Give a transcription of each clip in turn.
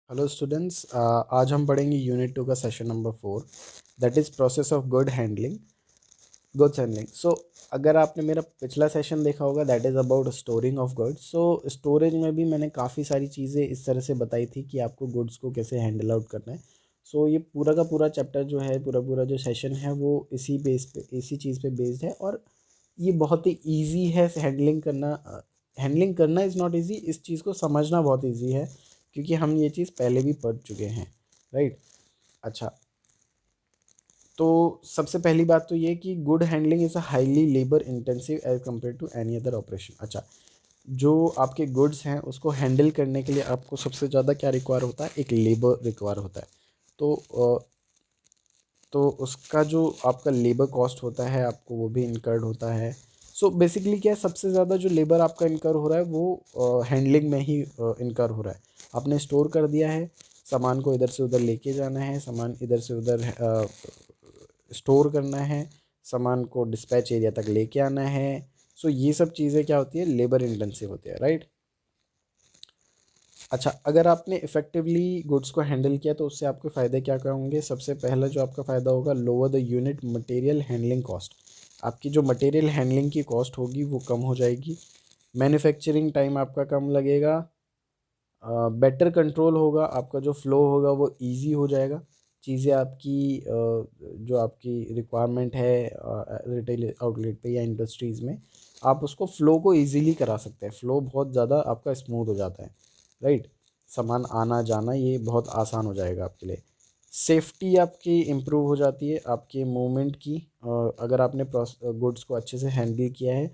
Hello students, आज हम पढ़ेंगे यूनिट 2 का session number 4, that is process of goods handling. So अगर आपने मेरा पिछला सेशन देखा होगा, that is about storing of goods. So storage में भी मैंने काफ़ी सारी चीज़ें इस तरह से बताई थी कि आपको गुड्स को कैसे हैंडल आउट करना है। सो ये पूरा का पूरा चैप्टर जो है, पूरा पूरा जो सेशन है, वो इसी चीज़ पे बेस्ड है। और ये बहुत ही ईजी है हैंडलिंग करना। हैंडलिंग करना इज़ नॉट ईजी, इस चीज़ को समझना बहुत ईजी है, क्योंकि हम ये चीज़ पहले भी पढ़ चुके हैं, राइट। अच्छा, तो सबसे पहली बात तो ये कि good handling is a highly labour intensive as compare to any other operation. अच्छा, जो आपके गुड्स हैं उसको हैंडल करने के लिए आपको सबसे ज़्यादा क्या रिक्वायर होता है? एक लेबर रिक्वायर होता है। तो उसका जो आपका लेबर कॉस्ट होता है, आपको वो भी इनकर्ड होता है। सो बेसिकली क्या है, सबसे ज़्यादा जो लेबर आपका इनकर हो रहा है वो हैंडलिंग में ही इनकर हो रहा है। आपने स्टोर कर दिया है, सामान को इधर से उधर लेके जाना है, सामान इधर से उधर स्टोर करना है, सामान को डिस्पैच एरिया तक लेके आना है। सो ये सब चीज़ें क्या होती है, लेबर इंटेंसिव होती है, राइट। अच्छा, अगर आपने इफेक्टिवली गुड्स को हैंडल किया तो उससे आपके फ़ायदे क्या क्या होंगे? सबसे पहला जो आपका फ़ायदा होगा, lower the unit material handling cost. आपकी जो मटेरियल हैंडलिंग की कॉस्ट होगी वो कम हो जाएगी। मैन्युफैक्चरिंग टाइम आपका कम लगेगा। बेटर कंट्रोल होगा, आपका जो फ़्लो होगा वो इजी हो जाएगा। चीज़ें आपकी जो आपकी रिक्वायरमेंट है रिटेल आउटलेट पे या इंडस्ट्रीज़ में, आप उसको फ़्लो को इजीली करा सकते हैं। फ़्लो बहुत ज़्यादा आपका स्मूथ हो जाता है, राइट। सामान आना जाना ये बहुत आसान हो जाएगा आपके लिए। सेफ्टी आपकी इम्प्रूव हो जाती है, आपके मूवमेंट की। अगर आपने गुड्स को अच्छे से हैंडल किया है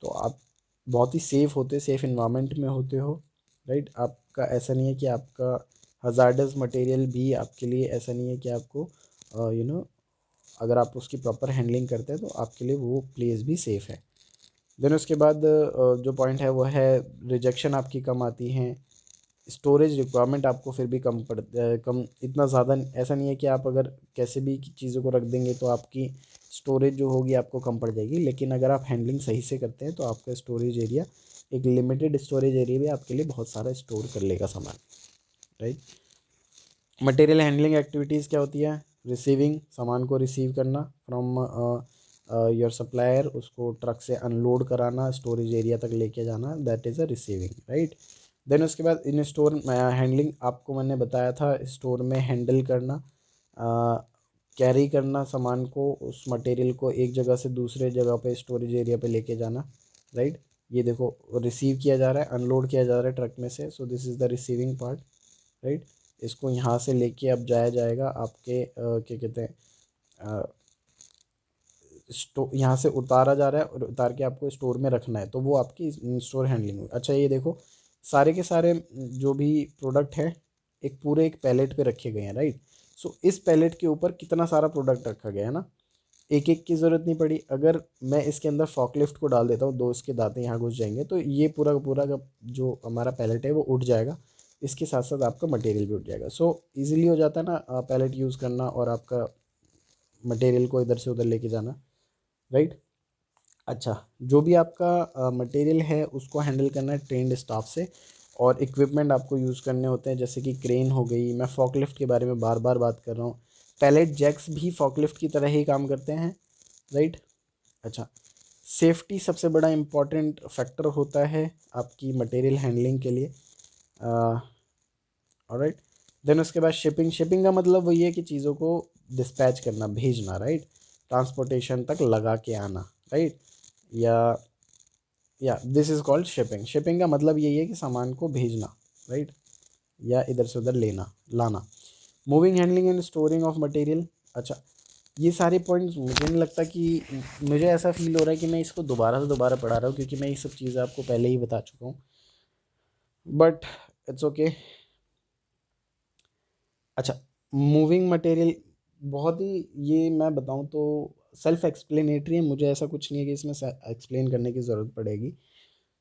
तो आप बहुत ही सेफ़ होते, सेफ़ इन्वायरमेंट में होते हो, राइट। आपका ऐसा नहीं है कि आपका हज़ार्डस मटेरियल भी आपके लिए, ऐसा नहीं है कि आपको अगर आप उसकी प्रॉपर हैंडलिंग करते हैं तो आपके लिए वो प्लेस भी सेफ़ है। देन उसके बाद जो पॉइंट है वो है, रिजेक्शन आपकी कम आती हैं। स्टोरेज रिक्वायरमेंट आपको फिर भी कम, इतना ज़्यादा ऐसा नहीं है कि आप अगर कैसे भी चीज़ों को रख देंगे तो आपकी स्टोरेज जो होगी आपको कम पड़ जाएगी। लेकिन अगर आप हैंडलिंग सही से करते हैं तो आपका स्टोरेज एरिया, एक लिमिटेड स्टोरेज एरिया भी आपके लिए बहुत सारा स्टोर कर लेगा सामान, राइट। मटेरियल हैंडलिंग एक्टिविटीज़ क्या होती है? रिसीविंग, सामान को रिसीव करना फ्रॉम योर सप्लायर, उसको ट्रक से अनलोड कराना, स्टोरेज एरिया तक लेके जाना, that is a receiving, right. Then उसके बाद इन स्टोर हैंडलिंग, आपको मैंने बताया था स्टोर में हैंडल करना, कैरी करना सामान को, उस मटेरियल को एक जगह से दूसरे जगह पे स्टोरेज एरिया पे लेके जाना, राइट। ये देखो, रिसीव किया जा रहा है, अनलोड किया जा रहा है ट्रक में से, so this is the receiving part, right. इसको यहाँ से लेके अब जाया जाएगा आपके क्या कहते हैं, यहाँ से उतारा जा रहा है और उतार के आपको स्टोर में रखना है, तो वो आपकी स्टोर हैंडलिंग हुई। अच्छा, ये देखो, सारे के सारे जो भी प्रोडक्ट है एक पैलेट पे रखे गए हैं, राइट। सो इस पैलेट के ऊपर कितना सारा प्रोडक्ट रखा गया है ना, एक एक की ज़रूरत नहीं पड़ी। अगर मैं इसके अंदर फॉकलिफ्ट को डाल देता हूँ, दो इसके दांते यहाँ घुस जाएंगे, तो ये पूरा का पूरा का जो हमारा पैलेट है वो उठ जाएगा। इसके साथ साथ आपका मटेरियल भी उठ जाएगा। सो इजीली हो जाता है ना पैलेट यूज़ करना और आपका मटेरियल को इधर से उधर लेके जाना, राइट। अच्छा, जो भी आपका मटेरियल है उसको हैंडल करना है ट्रेंड स्टाफ से, और इक्विपमेंट आपको यूज़ करने होते हैं, जैसे कि क्रेन हो गई। मैं फॉकलिफ्ट के बारे में बार बार बात कर रहा हूँ। पैलेट जैक्स भी फॉकलिफ्ट की तरह ही काम करते हैं, राइट। अच्छा, सेफ्टी सबसे बड़ा इम्पॉर्टेंट फैक्टर होता है आपकी मटेरियल हैंडलिंग के लिए, ऑलराइट। देन उसके बाद शिपिंग, शिपिंग का मतलब वही है कि चीज़ों को डिस्पैच करना, भेजना, राइट। ट्रांसपोर्टेशन तक लगा के आना, राइट। या this is called shipping. Shipping का मतलब यही है कि सामान को भेजना, राइट, या इधर से उधर लेना लाना। Moving, handling and storing of material. अच्छा, ये सारे पॉइंट्स मुझे नहीं लगता कि, मुझे ऐसा फील हो रहा है कि मैं इसको दोबारा से दोबारा पढ़ा रहा हूँ, क्योंकि मैं ये सब चीज़ें आपको पहले ही बता चुका हूँ, बट इट्स ओके। अच्छा, मूविंग मटेरियल बहुत ही, ये मैं बताऊँ तो सेल्फ एक्सप्लेनेटरी है, मुझे ऐसा कुछ नहीं है कि इसमें एक्सप्लेन करने की ज़रूरत पड़ेगी।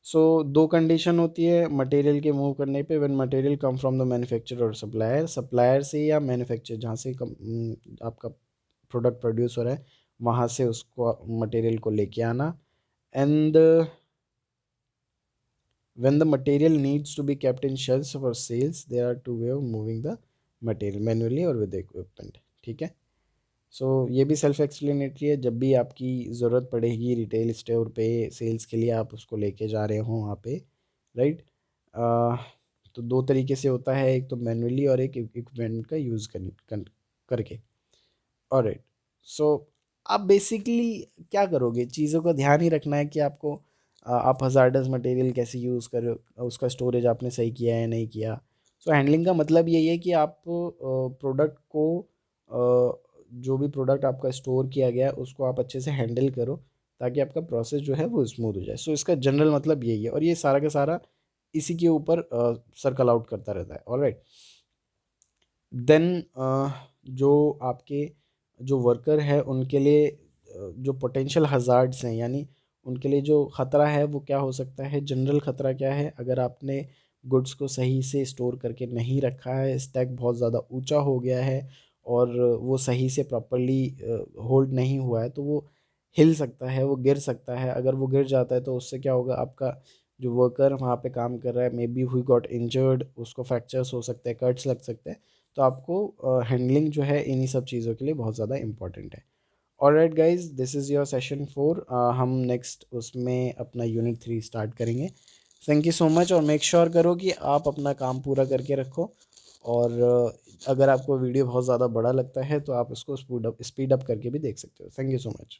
सो दो कंडीशन होती है मटेरियल के मूव करने पे, when material come from the manufacturer और सप्लायर, सप्लायर से या मैन्युफैक्चर जहाँ से आपका प्रोडक्ट प्रोड्यूस हो रहा है वहाँ से उसको मटेरियल को लेके आना। And When the material needs to be kept in shelves for sales, there are two way of moving the material, manually और with equipment. ठीक है, सो ये भी सेल्फ एक्सप्लेनेटरी है। जब भी आपकी ज़रूरत पड़ेगी रिटेल स्टोर पे सेल्स के लिए, आप उसको लेके जा रहे हो वहाँ पे, राइट। तो दो तरीके से होता है, एक तो मैनुअली और एक इक्विपमेंट का यूज़ करके। ऑलराइट, सो आप बेसिकली क्या करोगे, चीज़ों का ध्यान ही रखना है कि आपको आप हज़ार्डस मटेरियल कैसे यूज़ करो, उसका स्टोरेज आपने सही किया है नहीं किया। सो हैंडलिंग का मतलब यही है कि आप प्रोडक्ट को जो भी प्रोडक्ट आपका स्टोर किया गया है उसको आप अच्छे से हैंडल करो, ताकि आपका प्रोसेस जो है वो स्मूथ हो जाए। सो इसका जनरल मतलब यही है, और ये सारा का सारा इसी के ऊपर सर्कल आउट करता रहता है। ऑलराइट, देन जो आपके जो वर्कर है उनके लिए जो पोटेंशियल हज़ार्ड्स हैं, यानी उनके लिए जो ख़तरा है वो क्या हो सकता है। जनरल ख़तरा क्या है, अगर आपने गुड्स को सही से स्टोर करके नहीं रखा है, स्टैक बहुत ज़्यादा ऊंचा हो गया है और वो सही से प्रॉपरली होल्ड नहीं हुआ है, तो वो हिल सकता है, वो गिर सकता है। अगर वो गिर जाता है तो उससे क्या होगा, आपका जो वर्कर वहाँ पे काम कर रहा है, मे बी हुई गॉट इंजर्ड, उसको फ्रैक्चर्स हो सकते हैं, कट्स लग सकते हैं। तो आपको हैंडलिंग जो है इन्हीं सब चीज़ों के लिए बहुत ज़्यादा इंपॉर्टेंट है। Alright guys, this is your session 4। हम नेक्स्ट उसमें अपना यूनिट 3 स्टार्ट करेंगे। थैंक यू सो मच, और मेक श्योर करो कि आप अपना काम पूरा करके रखो। और अगर आपको वीडियो बहुत ज़्यादा बड़ा लगता है तो आप उसको स्पीड अप करके भी देख सकते हो। Thank you so much.